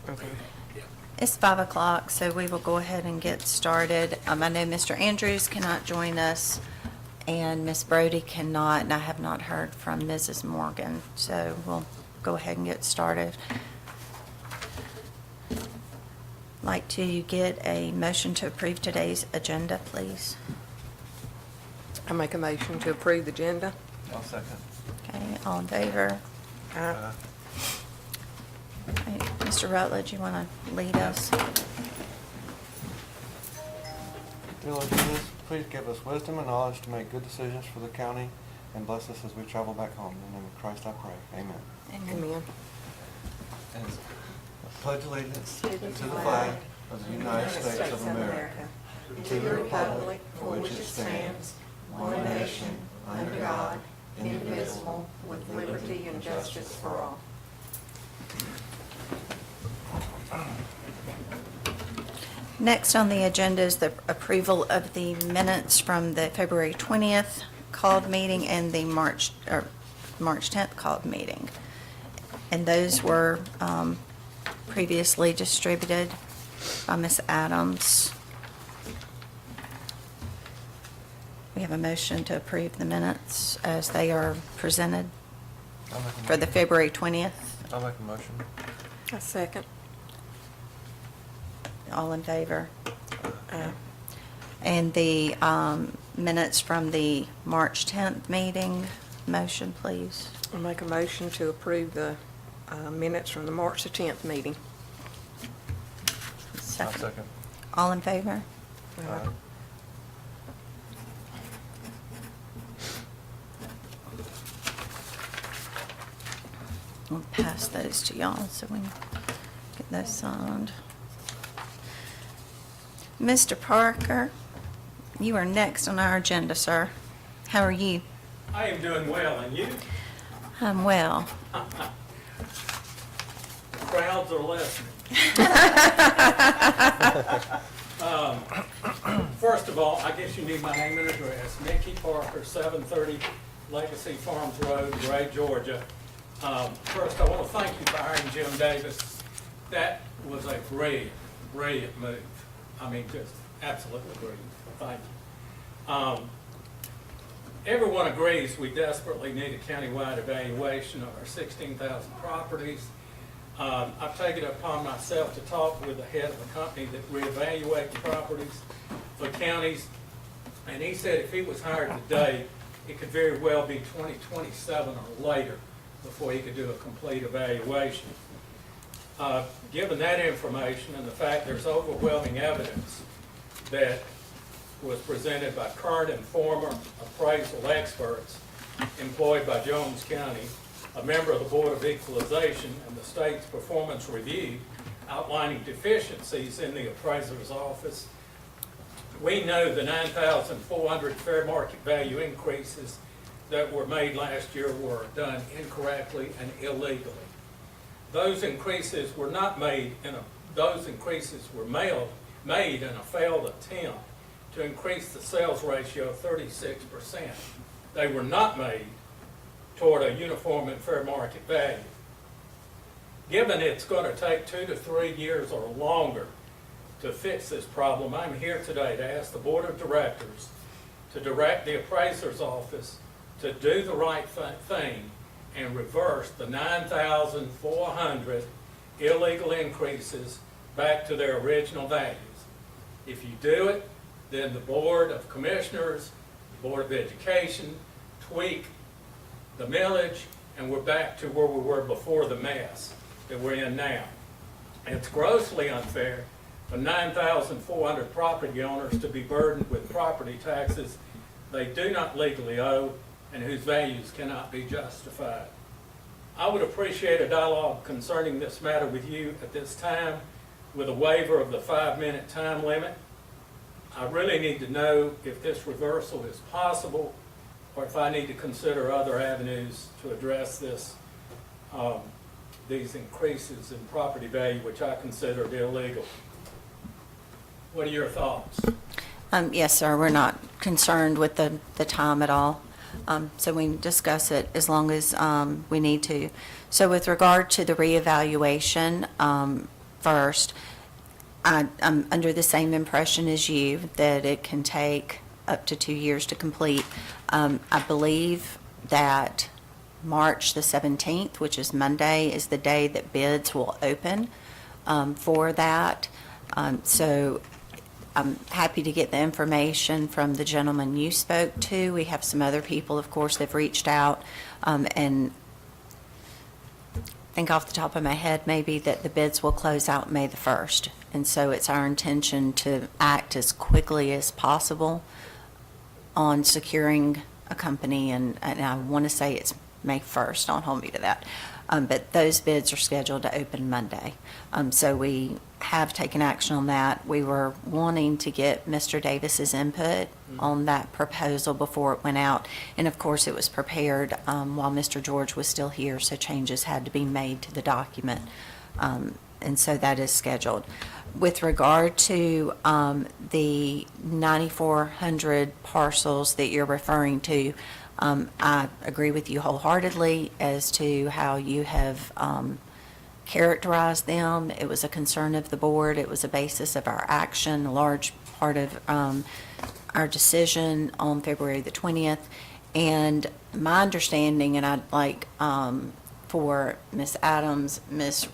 Okay. It's 5 o'clock, so we will go ahead and get started. I know Mr. Andrews cannot join us, and Ms. Brody cannot, and I have not heard from Mrs. Morgan, so we'll go ahead and get started. Like to get a motion to approve today's agenda, please. I make a motion to approve the agenda. I'll second. Okay, all in favor? Aye. Okay, Mr. Rutledge, you want to lead us? Dear Lord Jesus, please give us wisdom and knowledge to make good decisions for the county and bless us as we travel back home. In the name of Christ I pray. Amen. Amen. And I pledge allegiance to the flag of the United States of America, to the republic for which it stands, one nation, under God, indivisible, with liberty and justice for all. Next on the agenda is the approval of the minutes from the February 20th called meeting and the March 10th called meeting. And those were previously distributed by Ms. Adams. We have a motion to approve the minutes as they are presented for the February 20th. I'll make a motion. A second. All in favor? And the minutes from the March 10th meeting, motion, please. I make a motion to approve the minutes from the March the 10th meeting. I'll Second. second. All in favor? Aye. We'll pass those to y'all so we can get those signed. Mr. Parker, you are next on our agenda, sir. How are you? I am doing well, and you? I'm well. Crowds are listening. First of all, I guess you need my name and address. Mickey Parker, 730 Legacy Farms Road, Gray, Georgia. First, I want to thank you for hiring Jim Davis. That was a brilliant, brilliant move. I mean, just absolutely brilliant. Thank you. Everyone agrees we desperately need a countywide evaluation of our 16,000 properties. I've taken it upon myself to talk with the head of a company that reevaluates properties for counties, and he said if he was hired today, it could very well be 2027 or later before he could do a complete evaluation. Given that information and the fact there's overwhelming evidence that was presented by current and former appraisal experts employed by Jones County, a member of the Board of Equalization and the state's performance review outlining deficiencies in the appraiser's office, we know the 9,400 fair market value increases that were made last year were done incorrectly and illegally. Those increases were not made those increases were made in a failed attempt to increase the sales ratio of 36%. They were not made toward a uniform and fair market value. Given it's going to take 2 to 3 years or longer to fix this problem, I'm here today to ask the Board of Directors to direct the appraiser's office to do the right thing and reverse the 9,400 illegal increases back to their original values. If you do it, then the Board of Commissioners, the Board of Education, tweak the millage, and we're back to where we were before the mess that we're in now. It's grossly unfair for 9,400 property owners to be burdened with property taxes they do not legally owe and whose values cannot be justified. I would appreciate a dialogue concerning this matter with you at this time with a waiver of the 5-minute time limit. I really need to know if this reversal is possible or if I need to consider other avenues to address this, these increases in property value, which I consider illegal. What are your thoughts? Yes, sir, we're not concerned with the time at all. So we can discuss it as long as we need to. So with regard to the reevaluation, 1st. I'm under the same impression as you, that it can take up to 2 years to complete. I believe that March the 17th, which is Monday, is the day that bids will open for that. So I'm happy to get the information from the gentleman you spoke to. We have some other people, of course, that have reached out, and think off the top of my head maybe that the bids will close out May the 1st. And so it's our intention to act as quickly as possible on securing a company, and I want to say it's May 1st, don't hold me to that. But those bids are scheduled to open Monday. So we have taken action on that. We were wanting to get Mr. Davis's input on that proposal before it went out. And of course, it was prepared while Mr. George was still here, so changes had to be made to the document. And so that is scheduled. With regard to the 9,400 parcels that you're referring to, I agree with you wholeheartedly as to how you have characterized them. It was a concern of the board. It was a basis of our action, a large part of our decision on February the 20th. And my understanding, and I'd like for Ms. Adams, Ms.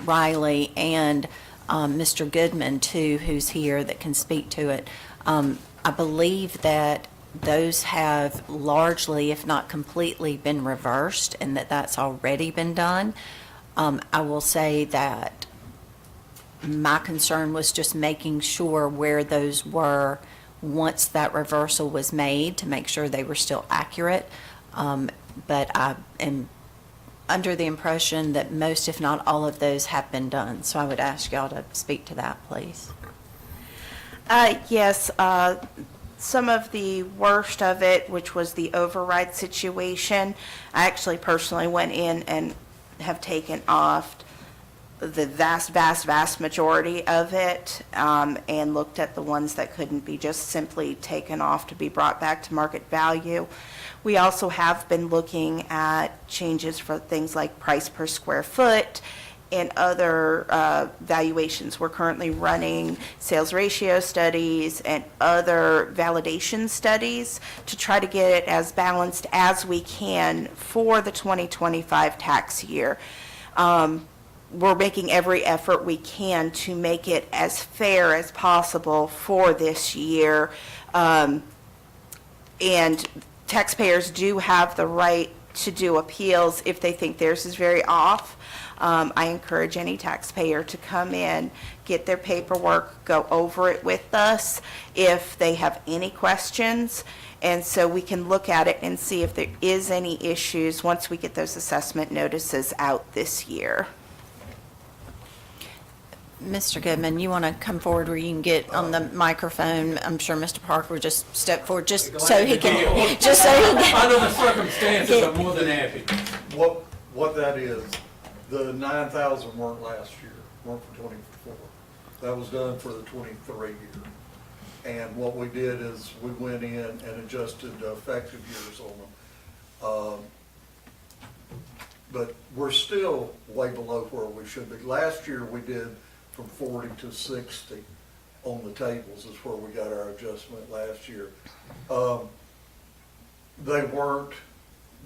Riley, and Mr. Goodman, too, who's here that can speak to it, I believe that those have largely, if not completely, been reversed, and that that's already been done. I will say that my concern was just making sure where those were once that reversal was made, to make sure they were still accurate. But I am under the impression that most, if not all of those, have been done. So I would ask y'all to speak to that, please. Yes, some of the worst of it, which was the override situation, I actually personally went in and have taken off the vast majority of it, and looked at the ones that couldn't be just simply taken off to be brought back to market value. We also have been looking at changes for things like price per square foot and other valuations. We're currently running sales ratio studies and other validation studies to try to get it as balanced as we can for the 2025 tax year. We're making every effort we can to make it as fair as possible for this year. And taxpayers do have the right to do appeals if they think theirs is very off. I encourage any taxpayer to come in, get their paperwork, go over it with us if they have any questions. And so we can look at it and see if there is any issues once we get those assessment notices out this year. Mr. Goodman, you want to come forward where you can get on the microphone? I'm sure Mr. Parker would just step forward just so he can, Under the circumstances, I'm more than happy. What that is, the 9,000 weren't last year, weren't for 24. That was done for the 23 year. And what we did is we went in and adjusted the effective years on them. But we're still way below where we should be. Last year we did from 40 to 60 on the tables is where we got our adjustment last year.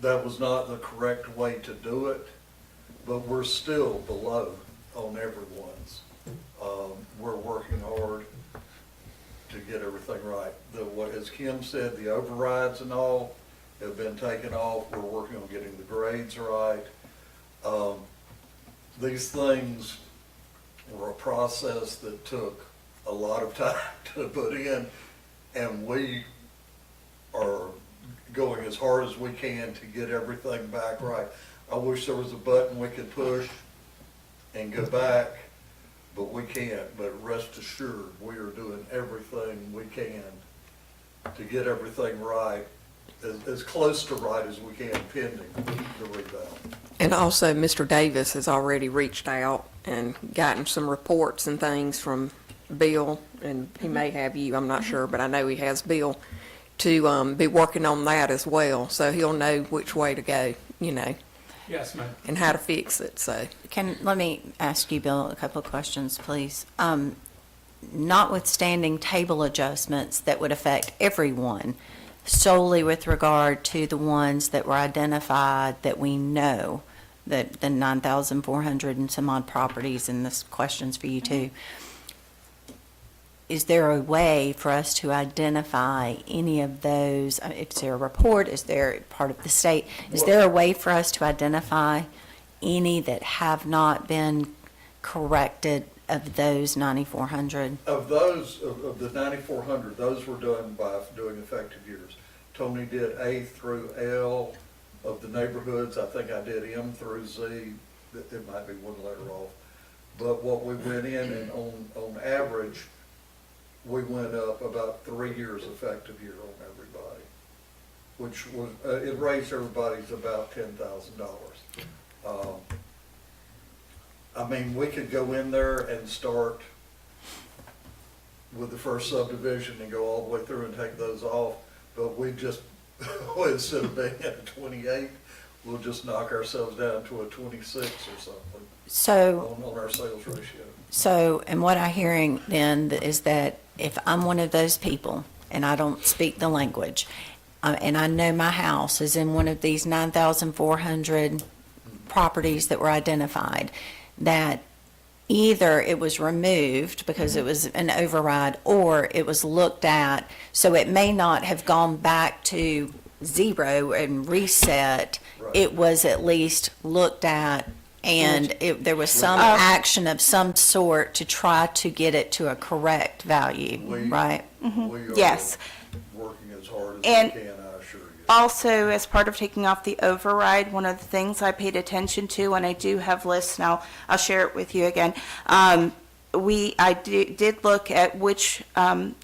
That was not the correct way to do it, but we're still below on everyone's. We're working hard to get everything right. As Kim said, the overrides and all have been taken off. We're working on getting the grades right. These things were a process that took a lot of time to put in, and we are going as hard as we can to get everything back right. I wish there was a button we could push and go back, but we can't. But rest assured, we are doing everything we can to get everything right, as close to right as we can, pending the rebound. And also, Mr. Davis has already reached out and gotten some reports and things from Bill, and he may have you, I'm not sure, but I know he has Bill, to be working on that as well, so he'll know which way to go, you know. Yes, ma'am. and how to fix it, so. Let me ask you, Bill, a couple of questions, please. Notwithstanding table adjustments that would affect everyone, solely with regard to the ones that were identified that we know, that the 9,400 and some odd properties, and this question's for you too. Is there a way for us to identify any of those? Is there a report? Is there part of the state? Is there a way for us to identify any that have not been corrected of those 9,400? Of those, of the 9,400, those were done by doing effective years. Tony did A through L of the neighborhoods. I think I did M through Z. It might be one letter off. But what we went in and on average, we went up about 3 years effective year on everybody, which was, it raised everybody's about $10,000. I mean, we could go in there and start with the first subdivision and go all the way through and take those off, but we just, instead of being at a 28, we'll just knock ourselves down to a 26 or something So, on our sales ratio. and what I'm hearing then is that if I'm one of those people and I don't speak the language, and I know my house is in one of these 9,400 properties that were identified, that either it was removed because it was an override or it was looked at, so it may not have gone back to zero and reset. Right. It was at least looked at, and there was some action of some sort to try to get it to a correct value, right? We are Yes. working as hard as And- we can, I assure you. Also, as part of taking off the override, one of the things I paid attention to, and I do have lists now, I'll share it with you again. I did look at which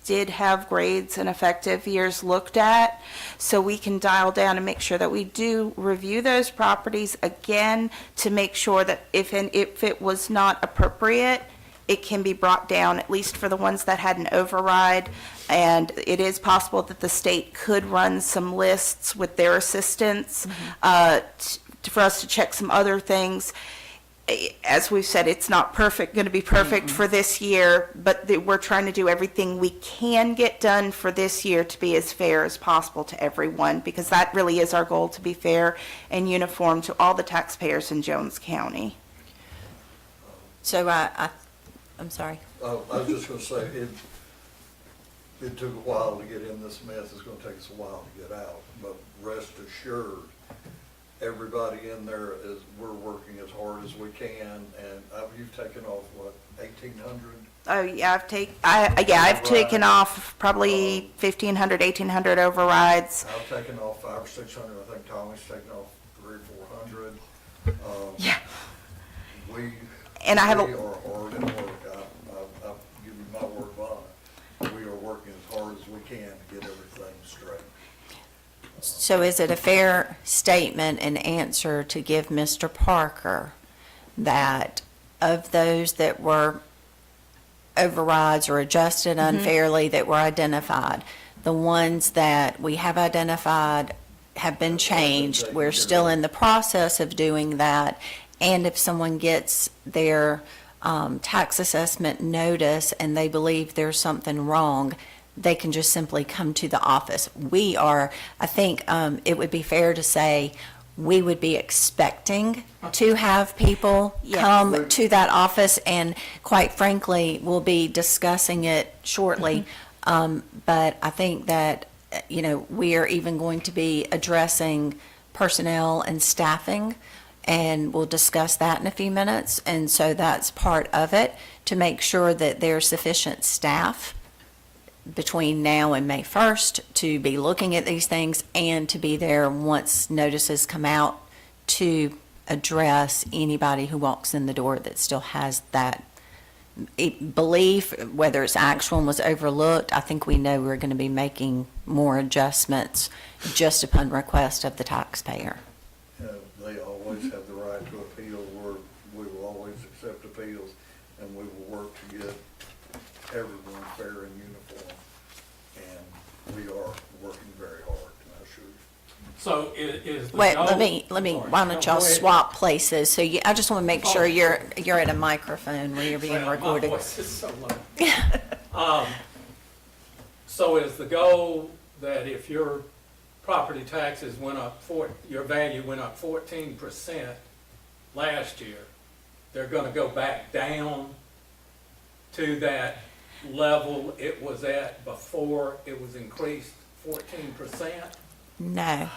did have grades and effective years looked at, so we can dial down and make sure that we do review those properties again to make sure that if it was not appropriate, it can be brought down, at least for the ones that had an override. And it is possible that the state could run some lists with their assistance for us to check some other things. As we've said, it's not going to be perfect for this year, but we're trying to do everything we can get done for this year to be as fair as possible to everyone, because that really is our goal, to be fair and uniform to all the taxpayers in Jones County. So I'm sorry. I was just gonna say, it took a while to get in this mess, it's gonna take us a while to get out, but rest assured, everybody in there we're working as hard as we can, and you've taken off, what, 1,800? Oh, yeah, I've taken off probably 1,500, 1,800 overrides. I've taken off 500 or 600, I think Tommy's taken off 300 or 400. Yeah. We And I have are hard at work. I'll give you my word of honor. We are working as hard as we can to get everything straight. So is it a fair statement and answer to give Mr. Parker that of those that were overrides or adjusted unfairly that were identified, the ones that we have identified have been changed, we're still in the process of doing that, and if someone gets their tax assessment notice and they believe there's something wrong, they can just simply come to the office. I think it would be fair to say, we would be expecting to have people Yes. come to that office, and quite frankly, we'll be discussing it shortly. But I think that, we are even going to be addressing personnel and staffing, and we'll discuss that in a few minutes. And so that's part of it, to make sure that there's sufficient staff between now and May 1st to be looking at these things and to be there once notices come out to address anybody who walks in the door that still has that belief, whether it's actual and was overlooked. I think we know we're going to be making more adjustments just upon request of the taxpayer. They always have the right to appeal. We will always accept appeals, and we will work to get everyone fair and uniform. And we are working very hard, I assure you. So is the Wait, goal? let me, Sorry. why No, don't y'all go ahead. swap places? So I just want to make sure you're at a microphone where you're being Well, recorded. My voice is so low. So is the goal that if your property taxes went up, your value went up 14% last year, they're gonna go back down to that level it was at before it was increased 14%? No,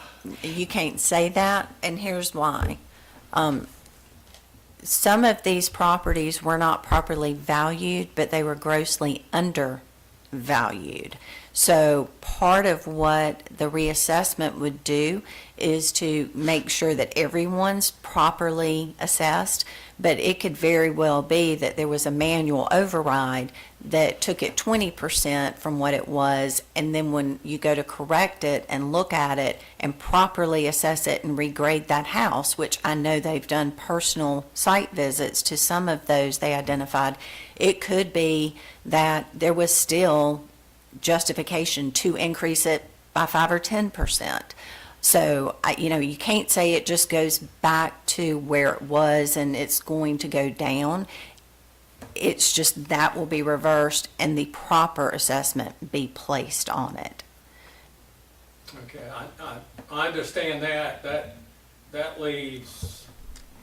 you can't say that, and here's why. Some of these properties were not properly valued, but they were grossly undervalued. So part of what the reassessment would do is to make sure that everyone's properly assessed, but it could very well be that there was a manual override that took it 20% from what it was, and then when you go to correct it and look at it and properly assess it and regrade that house, which I know they've done personal site visits to some of those they identified, it could be that there was still justification to increase it by 5 or 10%. So, you can't say it just goes back to where it was and it's going to go down. It's just that will be reversed and the proper assessment be placed on it. Okay, I understand that. That leaves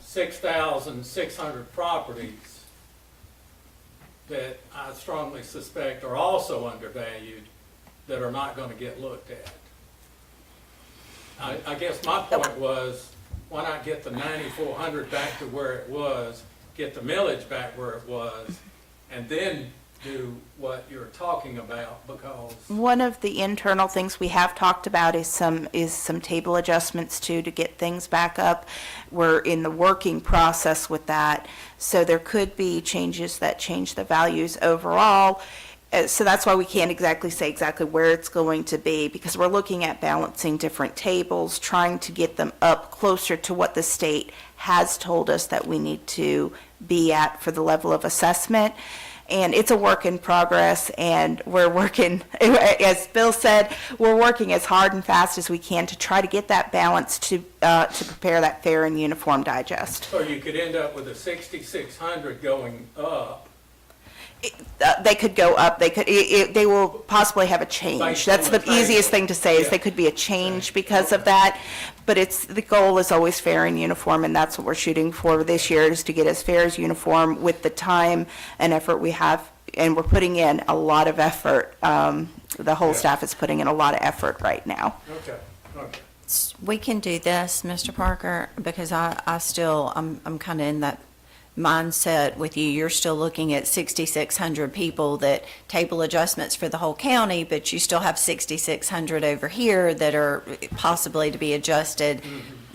6,600 properties that I strongly suspect are also undervalued that are not gonna get looked at. I guess my point was, why not get the 9,400 back to where it was, get the millage back where it was, and then do what you're talking about, because One of the internal things we have talked about is some table adjustments too, to get things back up. We're in the working process with that, so there could be changes that change the values overall. So that's why we can't exactly say exactly where it's going to be, because we're looking at balancing different tables, trying to get them up closer to what the state has told us that we need to be at for the level of assessment. And it's a work in progress, and we're working, as Bill said, we're working as hard and fast as we can to try to get that balance to prepare that fair and uniform digest. so you could end up with a 6,600 going up. They could go up, they will possibly have a change. Based That's on the the easiest table. thing to say, is Yeah. they could be a change because of that. But the goal is always fair and uniform, and that's what we're shooting for this year, is to get as fair as uniform with the time and effort we have. And we're putting in a lot of effort. The whole Yeah. staff is putting in a lot of effort right now. Okay. We can do this, Mr. Parker, because I'm kind of in that mindset with you. You're still looking at 6,600 people that table adjustments for the whole county, but you still have 6,600 over here that are possibly to be adjusted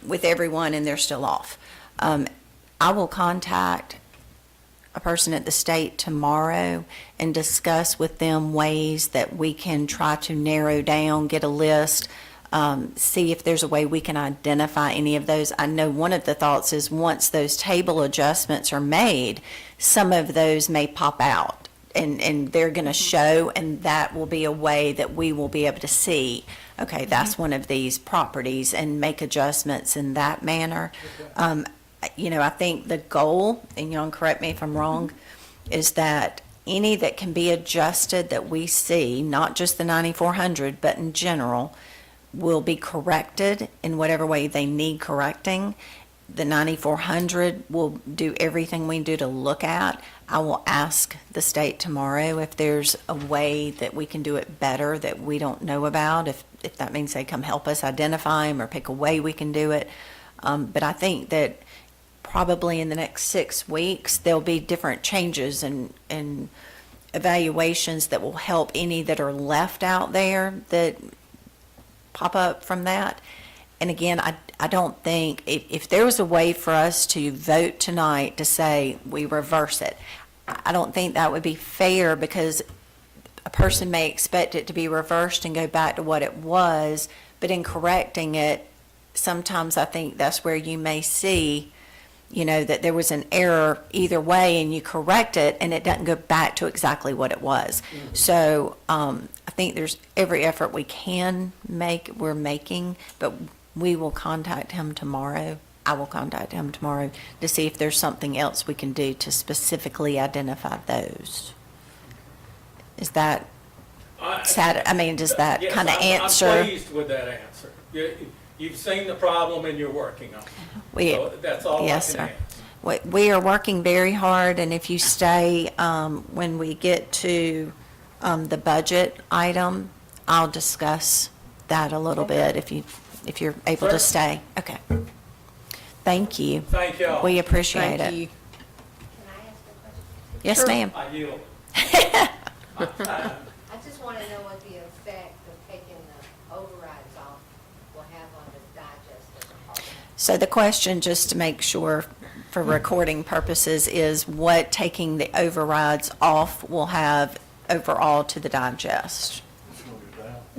with everyone, and they're still off. I will contact a person at the state tomorrow and discuss with them ways that we can try to narrow down, get a list, see if there's a way we can identify any of those. I know one of the thoughts is once those table adjustments are made, some of those may pop out and they're going to show, and that will be a way that we will be able to see, okay, that's one of these properties, and make adjustments in that manner. I think the goal, and correct me if I'm wrong, is that any that can be adjusted that we see, not just the 9,400, but in general, will be corrected in whatever way they need correcting. The 9,400 will do everything we do to look at. I will ask the state tomorrow if there's a way that we can do it better that we don't know about, if that means they come help us identify them or pick a way we can do it. But I think that probably in the next 6 weeks, there'll be different changes and evaluations that will help any that are left out there that pop up from that. And again, I don't think, if there was a way for us to vote tonight to say we reverse it, I don't think that would be fair, because a person may expect it to be reversed and go back to what it was, but in correcting it, sometimes I think that's where you may see that there was an error either way and you correct it and it doesn't go back to exactly what it was. So I think there's every effort we can make, we're making, but we will contact him tomorrow. I will contact him tomorrow to see if there's something else we can do to specifically identify those. Is that sad? I mean, does that Yes, kind of I'm answer? pleased with that answer. You've seen the problem and you're working on it. We- So that's all I Yes, can sir. ask. We are working very hard, and if you stay, when we get to the budget item, I'll discuss that a little bit if you're able to Sure. stay. Okay. Thank you. Thank y'all. We appreciate Thank it. you. Can I ask a question? Yes, Sure. ma'am. I yield. I just want to know what the effect of taking the overrides off will have on the digest as a whole. So the question, just to make sure for recording purposes, is what taking the overrides off will have overall to the digest? It's gonna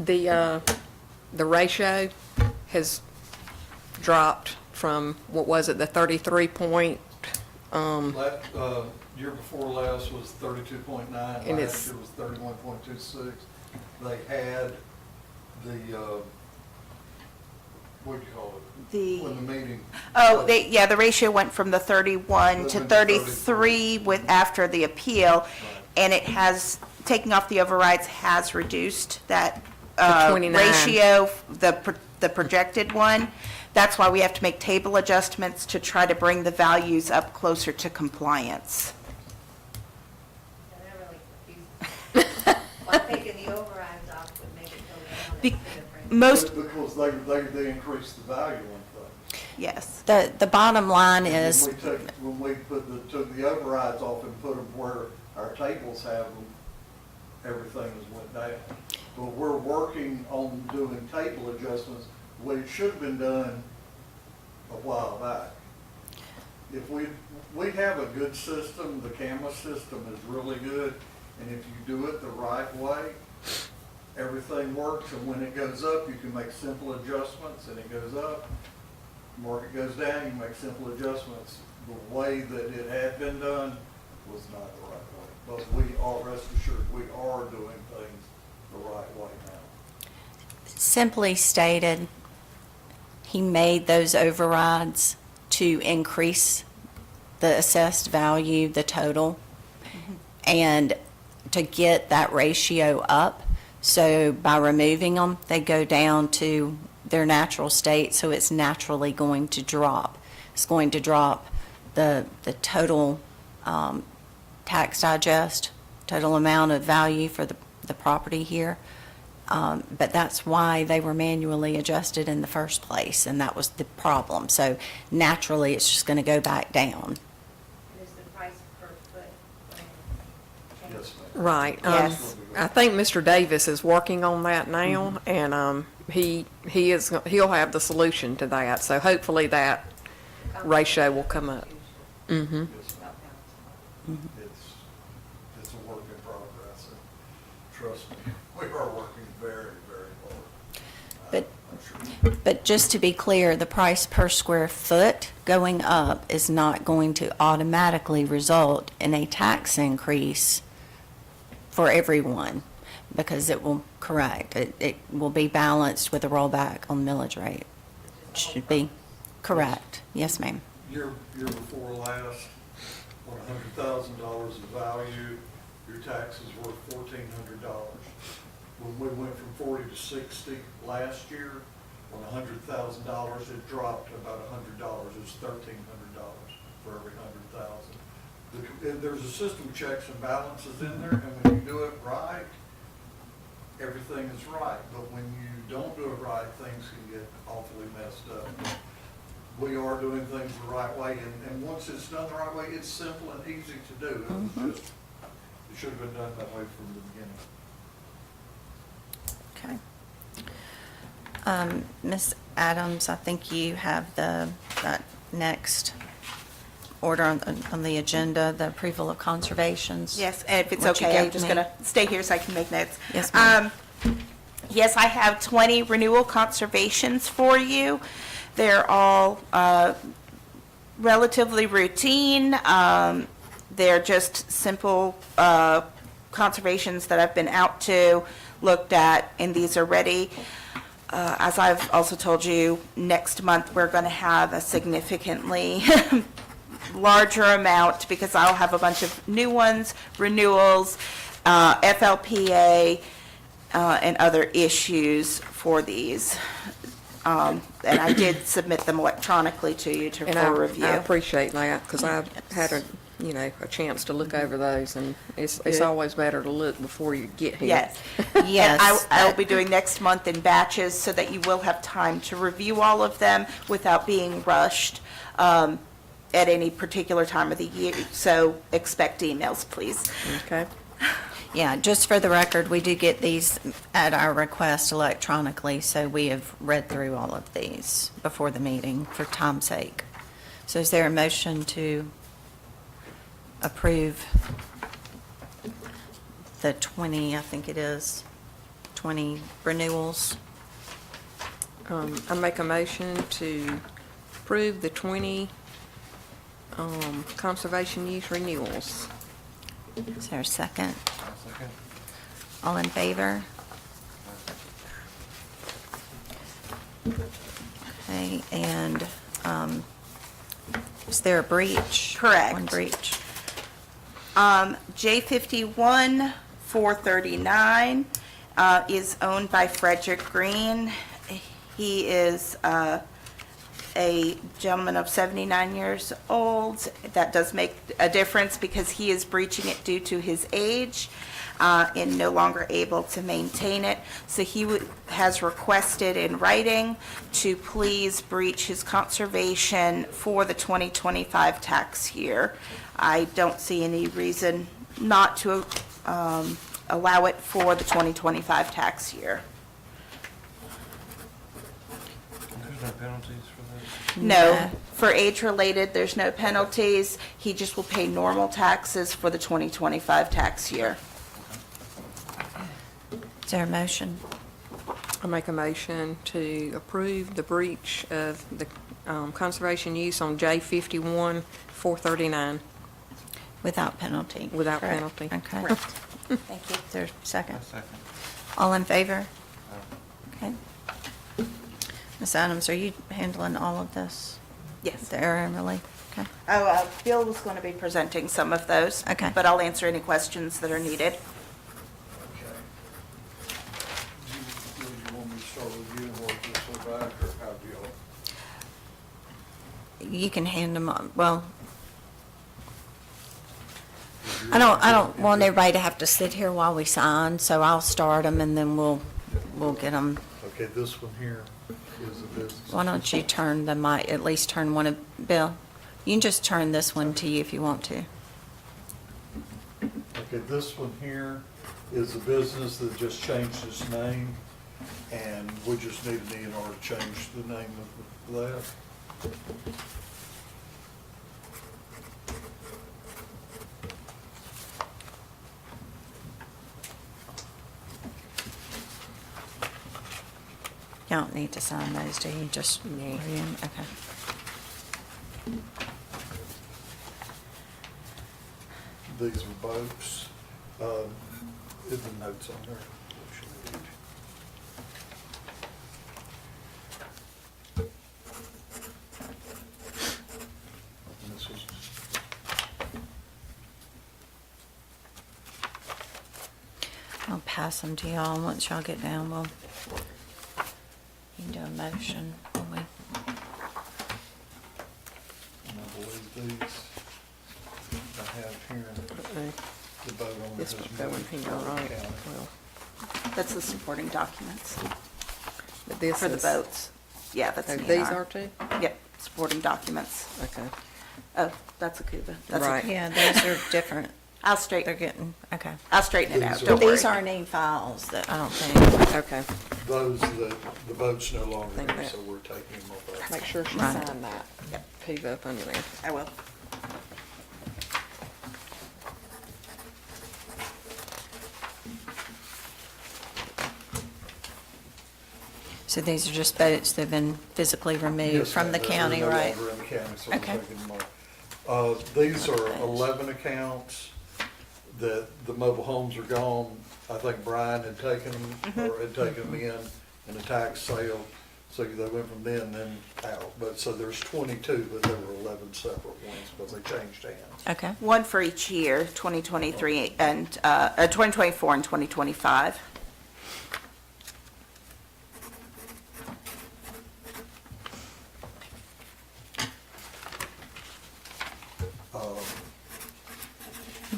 be down. The ratio has dropped from, what was it, the 33 point, Year before last was 32.9, And last it's- year was 31.26. They had the, what do you call it? When the meeting. The ratio went from the 31 to Went to 33 with, after the appeal, and it has, taking off the overrides has reduced that To 29. ratio, the projected one. That's why we have to make table adjustments to try to bring the values up closer to compliance. And that really confused me. Why taking the overrides off would make it go down. Be- instead of bringing it Most, Because they increased the value on things. yes. The bottom line is, When we took the overrides off and put them where our tables have them, everything has went down. But we're working on doing table adjustments, the way it should have been done a while back. If we have a good system, the camera system is really good, and if you do it the right way, everything works, and when it goes up, you can make simple adjustments, and it goes up. Market goes down, you make simple adjustments. The way that it had been done was not the right way. But we are, rest assured, we are doing things the right way now. simply stated, he made those overrides to increase the assessed value, the total, and to get that ratio up. So by removing them, they go down to their natural state, so it's naturally going to drop. It's going to drop the total tax digest, total amount of value for the property here. But that's why they were manually adjusted in the first place, and that was the problem. So naturally, it's just going to go back down. Is the price per foot going to change? Yes, ma'am. right. Yes. I think Mr. Davis is working on that now, and he'll have the solution to that. So hopefully that ratio will come up. Mm-hmm. Yes, ma'am. It's a work in progress, and trust me, we are working very, very hard. But- I'm sure. But just to be clear, the price per square foot going up is not going to automatically result in a tax increase for everyone, because it will, correct, it will be balanced with a rollback on millage rate. Should be, correct. Yes, ma'am. Year before last, on $100,000 of value, your taxes were $1,400. When we went from 40 to 60 last year, on $100,000, it dropped about $100. It was $1,300 for every 100,000. There's a system of checks and balances in there, and when you do it right, everything is right. But when you don't do it right, things can get awfully messed up. We are doing things the right way, and once it's done the right way, it's simple and easy to do. It was just, it should have been done that way from the beginning. Okay. Ms. Adams, I think you have that next order on the agenda, the approval of conservations. Yes, and if it's What you okay, I'm gave just me. going to stay here so I can make notes. Yes, ma'am. Yes, I have 20 renewal conservations for you. They're all relatively routine. They're just simple conservations that I've been out to, looked at, and these are ready. As I've also told you, next month, we're going to have a significantly larger amount because I'll have a bunch of new ones, renewals, FLPA, and other issues for these. And I did submit them electronically to you And for I review. appreciate that, because I've had a chance to look over those, and it's Good. always better to look before you get here. Yes. Yes. And I'll be doing next month in batches so that you will have time to review all of them without being rushed at any particular time of the year. So expect emails, please. Okay? Yeah, just for the record, we do get these at our request electronically, so we have read through all of these before the meeting for time's sake. So is there a motion to approve the 20, I think it is, 20 renewals? I make a motion to approve the 20 conservation use renewals. Is there a second? Second. All in favor? Okay, and is there a breach? Correct. One breach. J51 439 is owned by Frederick Green. He is a gentleman of 79 years old. That does make a difference because he is breaching it due to his age and no longer able to maintain it. So he has requested in writing to please breach his conservation for the 2025 tax year. I don't see any reason not to allow it for the 2025 tax year. There's no penalties for this? No, No. for age-related, there's no penalties. He just will pay normal taxes for the 2025 tax year. Is there a motion? I make a motion to approve the breach of the conservation use on J51 439 Without penalty? without Correct. penalty. Okay. Thank you. Is there a second? A second. All in favor? Okay. Ms. Adams, are you handling all of this? Yes. There, Emily? Okay. Oh, Bill was going to be presenting some of those. Okay. But I'll answer any questions that are needed. Okay. Do you want me to start with you and work this way back, or how do y'all? You can hand them on, well, I don't want everybody to have to sit here while we sign, so I'll start them and then we'll get them. Okay, this one here is a business. Why don't you turn the mic, at least turn one of, Bill, you can just turn this one to you if you want to. Okay, this one here is a business that just changed its name, and we just need an ENR to change the name of that. You don't need to sign those, do you? Just, okay. These are boats. In the notes on there. And this is- I'll pass them to y'all. Once y'all get down, we'll, you can do a motion. when we- And I believe these I have here, the boat owner This has would go in moved here, to right? County. Well, That's the supporting documents but this for the is- boats. Yeah, that's Oh, an these ENR. are too? Yep, supporting documents. Okay. Oh, that's a Cuba. That's a- Right. Yeah, those are different. I'll They're straighten, getting, okay. I'll straighten it out, These are- don't worry. These aren't any files that, I don't think. Okay. Those, the boat's no longer Think here, that- so we're taking them off our. Make sure she Right. signed that. Yep. P up under there. I will. So these are just boats that have been physically removed Yes, from the ma'am, county, they're no right? longer in the county, so we're Okay. taking them off. These are 11 accounts that the mobile homes are gone. I think Brian had taken them, or had taken them in a tax sale, so they went from then out. But, so there's 22, but there were 11 separate ones, because they changed hands. Okay. One for each year, 2023 and, 2024 and 2025.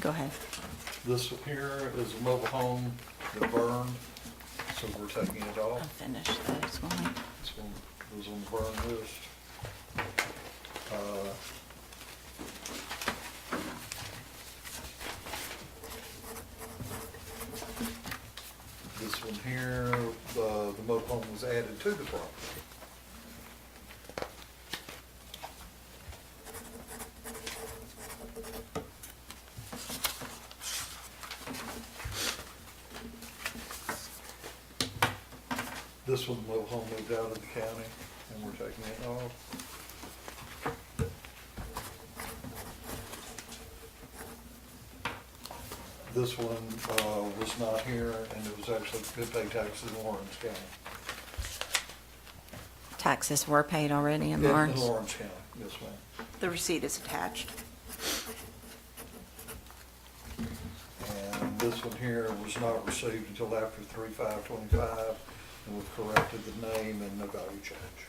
Go ahead. This one here is a mobile home that burned, so we're taking it I'll off. finish those one. This one was on the burn list. This one here, the mobile home was added to the property. This one, the mobile home moved out of the county, and we're taking it off. This one was not here, and it was actually, it paid taxes in Lawrence County. Taxes were paid already in In Lawrence. Lawrence County, yes, ma'am. The receipt is attached. And this one here was not received until after 3/5/25, and we've corrected the name and no value change.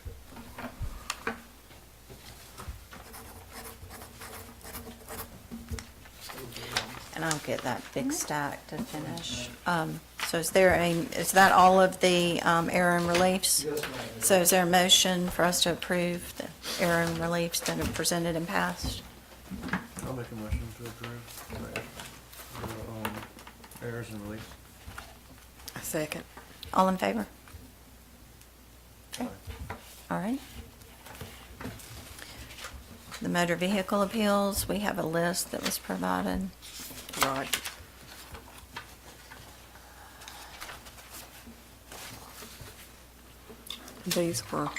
And I'll get that big stack to finish. So is that all of the error and reliefs? Yes, ma'am. So is there a motion for us to approve the error and reliefs that are presented and passed? I'll make a motion to approve errors and release. A second. All in favor? Okay. All right. The motor vehicle appeals, we have a list that was provided. Right. These were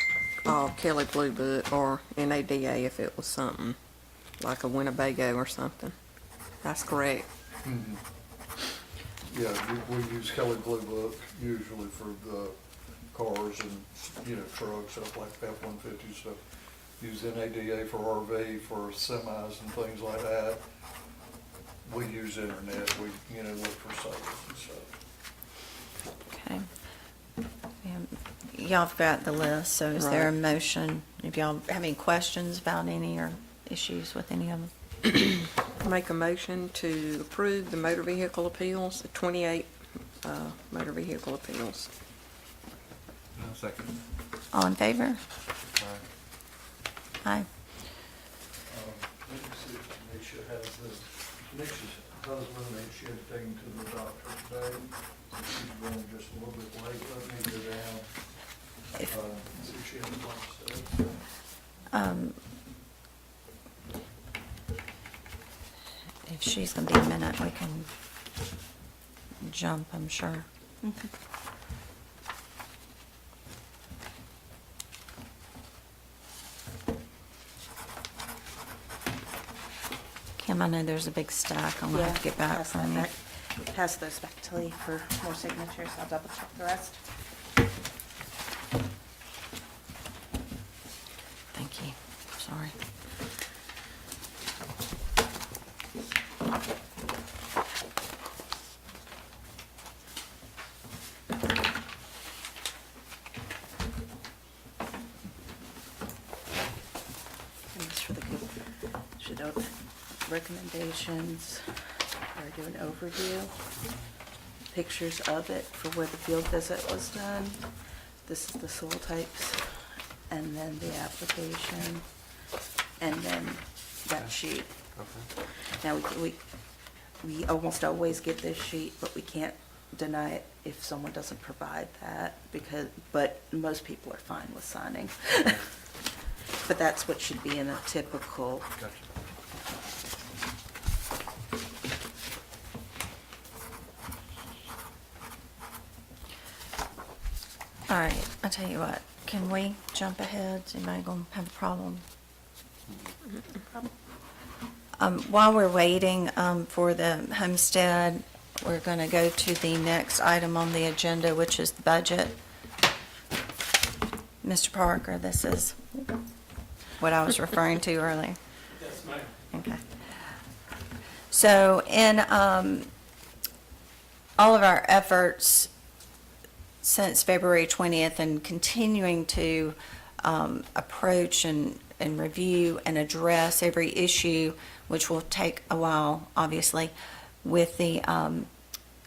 all Kelly Blue Book or NADA if it was something like a Winnebago or something. That's correct. Mhm. Yeah, we use Kelly Blue Book usually for the cars and, trucks, stuff like F-150 stuff. Use NADA for RV, for semis and things like that. We use internet, we, look for sales and stuff. Okay. Y'all have got the list, so is there a Right. motion? If y'all have any questions about any or issues with any of them? Make a motion to approve the motor vehicle appeals, the 28 motor vehicle appeals. I'll second. All in favor? Aye. Let me see if Tanisha has this. Tanisha's husband, she had to take him to the doctor today. So she's running just a little bit late. Let me go down. See if she has one stuff. If she's gonna be a minute, we can jump, I'm sure. Kim, I know there's a big stack. I'm gonna have to get back Pass from that you. back. Pass those back to Lee for more signatures. I'll double check the rest. Thank you. Sorry. And this for the good, should open recommendations, or do an overview. Pictures of it for where the field visit was done. This is the soil types, and then the application, and then that sheet. Okay. Now, we almost always get this sheet, but we can't deny it if someone doesn't provide that, but most people are fine with signing. But that's what should be in a typical, Gotcha. All right, I'll tell you what, can we jump ahead? Is anybody going to have a problem? While we're waiting for the homestead, we're going to go to the next item on the agenda, which is the budget. Mr. Parker, this is what I was referring to earlier. Yes, ma'am. Okay. So in all of our efforts since February 20th and continuing to approach and review and address every issue, which will take a while, obviously, with the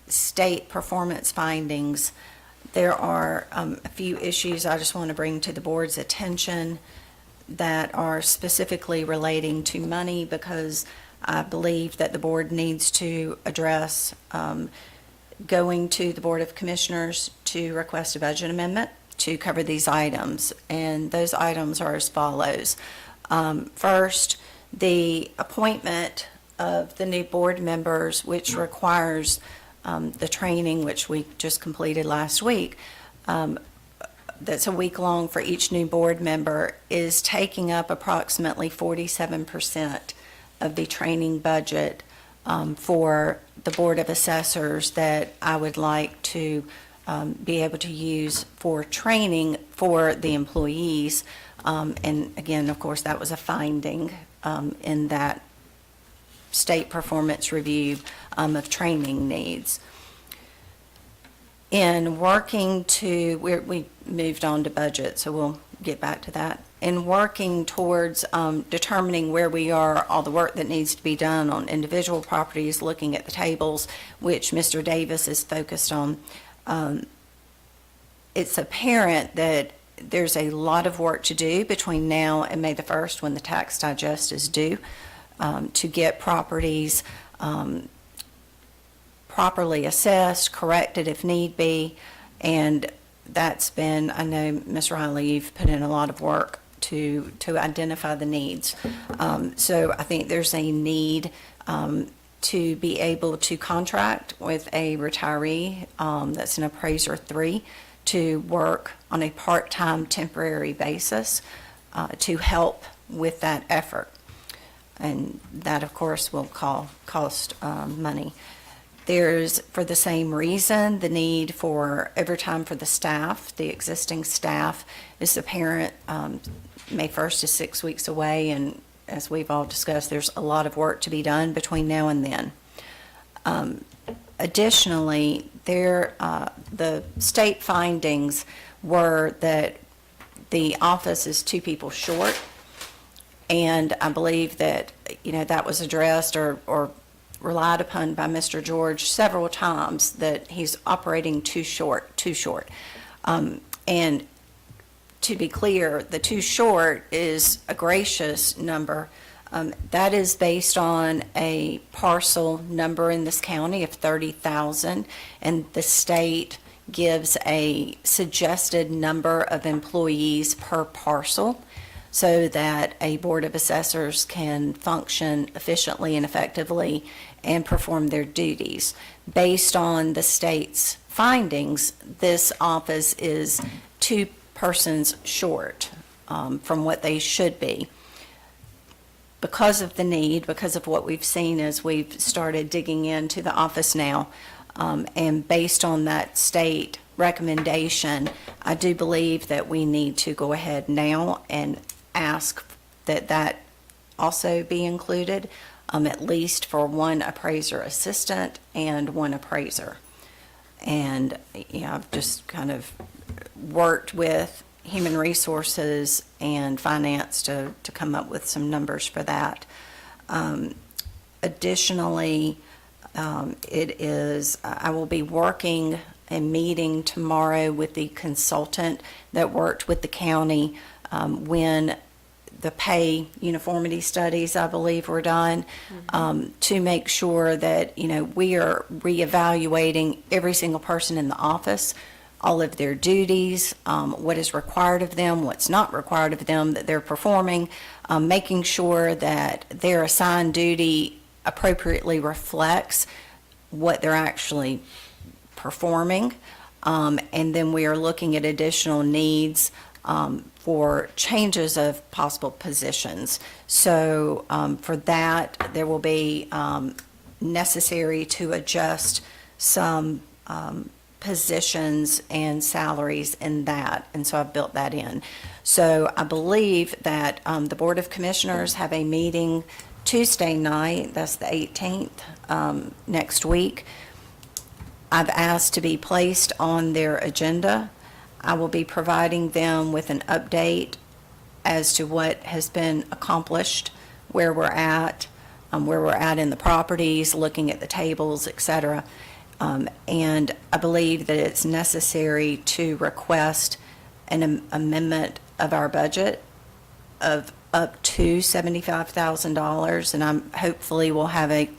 state performance findings, there are a few issues I just want to bring to the board's attention that are specifically relating to money, because I believe that the board needs to address going to the Board of Commissioners to request a budget amendment to cover these items. And those items are as follows. First, the appointment of the new board members, which requires the training, which we just completed last week, that's a week long for each new board member, is taking up approximately 47% of the training budget for the Board of Assessors that I would like to be able to use for training for the employees. And again, of course, that was a finding in that state performance review of training needs. In working to, we moved on to budget, so we'll get back to that. In working towards determining where we are, all the work that needs to be done on individual properties, looking at the tables, which Mr. Davis is focused on, it's apparent that there's a lot of work to do between now and May the 1st, when the tax digest is due, to get properties properly assessed, corrected if need be, and that's been, I know, Ms. Riley, you've put in a lot of work to identify the needs. So I think there's a need to be able to contract with a retiree that's an appraiser 3 to work on a part-time temporary basis to help with that effort. And that, of course, will cost money. There's, for the same reason, the need for overtime for the staff. The existing staff is apparent. May 1st is 6 weeks away, and as we've all discussed, there's a lot of work to be done between now and then. Additionally, the state findings were that the office is 2 people short, and I believe that, that was addressed or relied upon by Mr. George several times, that he's operating too short. And to be clear, the too short is a gracious number. That is based on a parcel number in this county of 30,000, and the state gives a suggested number of employees per parcel, so that a Board of Assessors can function efficiently and effectively and perform their duties. Based on the state's findings, this office is 2 persons short from what they should be. Because of the need, because of what we've seen as we've started digging into the office now, and based on that state recommendation, I do believe that we need to go ahead now and ask that also be included, at least for 1 appraiser assistant and 1 appraiser. And, I've just kind of worked with Human Resources and Finance to come up with some numbers for that. Additionally, I will be working and meeting tomorrow with the consultant that worked with the county when the pay uniformity studies, I believe, were done, to make sure that, we are reevaluating every single person in the office, all of their duties, what is required of them, what's not required of them that they're performing, making sure that their assigned duty appropriately reflects what they're actually performing. And then we are looking at additional needs for changes of possible positions. So for that, there will be necessary to adjust some positions and salaries in that, and so I've built that in. So I believe that the Board of Commissioners have a meeting Tuesday night, that's the 18th, next week. I've asked to be placed on their agenda. I will be providing them with an update as to what has been accomplished, where we're at in the properties, looking at the tables, et cetera. And I believe that it's necessary to request an amendment of our budget of up to $75,000, and I'm hopefully we'll have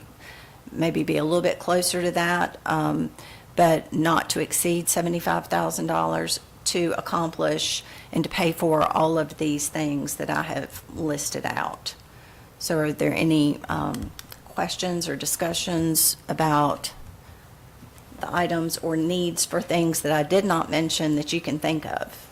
maybe be a little bit closer to that, but not to exceed $75,000 to accomplish and to pay for all of these things that I have listed out. So are there any questions or discussions about the items or needs for things that I did not mention that you can think of?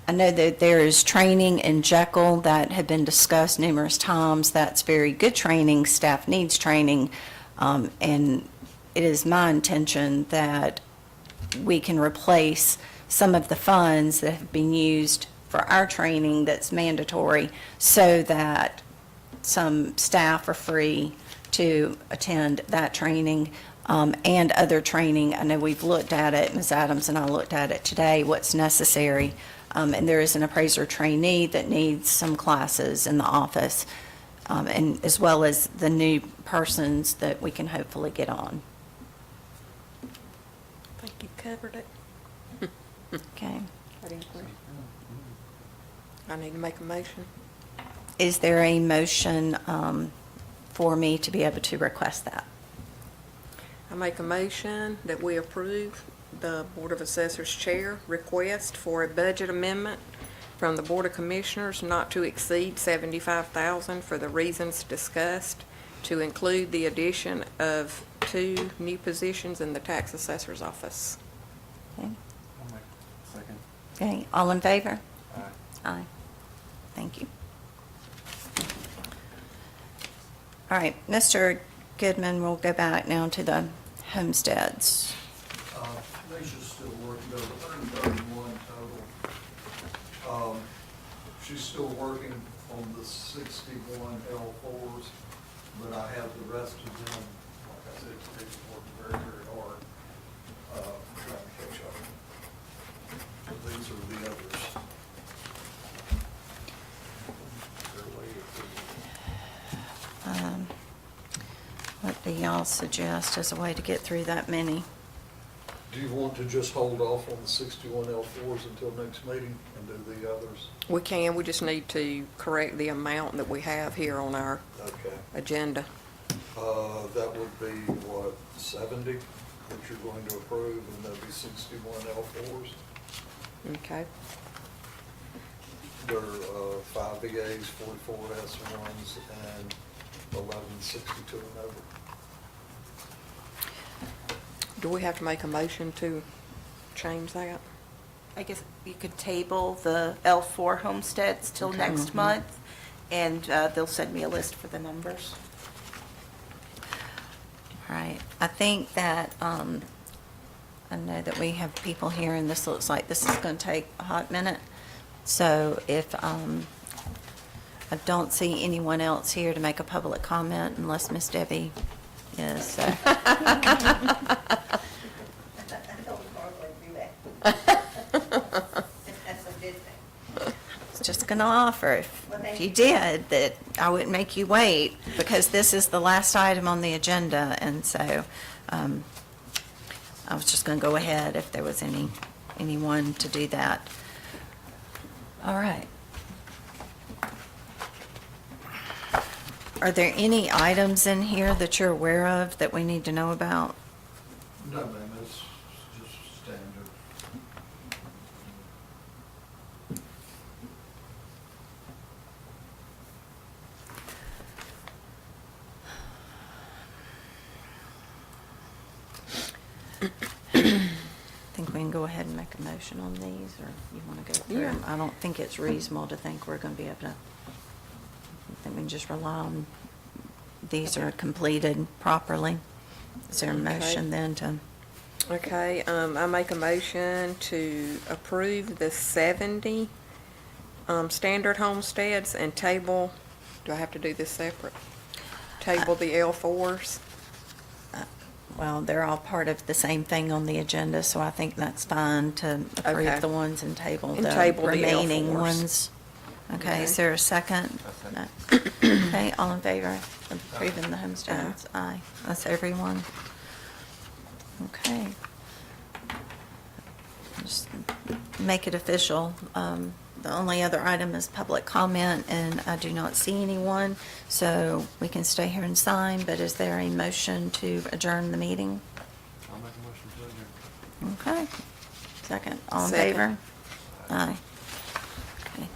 I know that there is training in Jekyll that had been discussed numerous times. That's very good training. Staff needs training. And it is my intention that we can replace some of the funds that have been used for our training that's mandatory so that some staff are free to attend that training and other training. I know we've looked at it, Ms. Adams and I looked at it today, what's necessary. And there is an appraiser trainee that needs some classes in the office, and as well as the new persons that we can hopefully get on. I think you covered it. Okay. I need to make a motion. Is there a motion for me to be able to request that? I make a motion that we approve the Board of Assessors Chair request for a budget amendment from the Board of Commissioners not to exceed $75,000 for the reasons discussed, to include the addition of 2 new positions in the tax assessor's office. Okay. I'll make a second. Okay, all in favor? Aye. Aye. Thank you. All right, Mr. Goodman, we'll go back now to the homesteads. Nisha's still working, there's 131 total. She's still working on the 61 L4s, but I have the rest of them, like I said, she's working very, very hard, trying to catch up. So these are the others. They're way approved. What do y'all suggest as a way to get through that many? Do you want to just hold off on the 61 L4s until next meeting and do the others? We can, we just need to correct the amount that we have here on our Okay. agenda. That would be, what, 70 that you're going to approve, and that'd be 61 L4s. Okay. There are 5 VAs, 44 S1s, and 11 62 and over. Do we have to make a motion to change that? I guess you could table the L4 homesteads till Okay. next month, and they'll send me a list for the numbers. All right, I think that, I know that we have people here, and this looks like this is going to take a hot minute. So if, I don't see anyone else here to make a public comment unless Miss Debbie is, so. I don't normally do that. That's a good thing. was just going to offer, if you did, that I wouldn't make you wait, because this is the last item on the agenda, and so I was just going to go ahead if there was anyone to do that. All right. Are there any items in here that you're aware of that we need to know about? No, ma'am, it's just standard. can go ahead and make a motion on these, or you want to go through Yeah. them? I don't think it's reasonable to think we're going to be able to, I think we can just rely on these are completed properly. Is there a Okay. motion then to, Okay, I make a motion to approve the 70 standard homesteads and table, do I have to do this separate? Table the L4s? well, they're all part of the same thing on the agenda, so I think that's fine to approve Okay. the ones and table And the table the remaining L4s. ones. Okay, is Okay. there a second? A No. second. Okay, all in favor of approving the homesteads? Aye. That's everyone. Okay. Just make it official. The only other item is public comment, and I do not see anyone, so we can stay here and sign, but is there a motion to adjourn the meeting? I'll make a motion to adjourn. Okay. Second, all in Second. favor? Aye. Okay.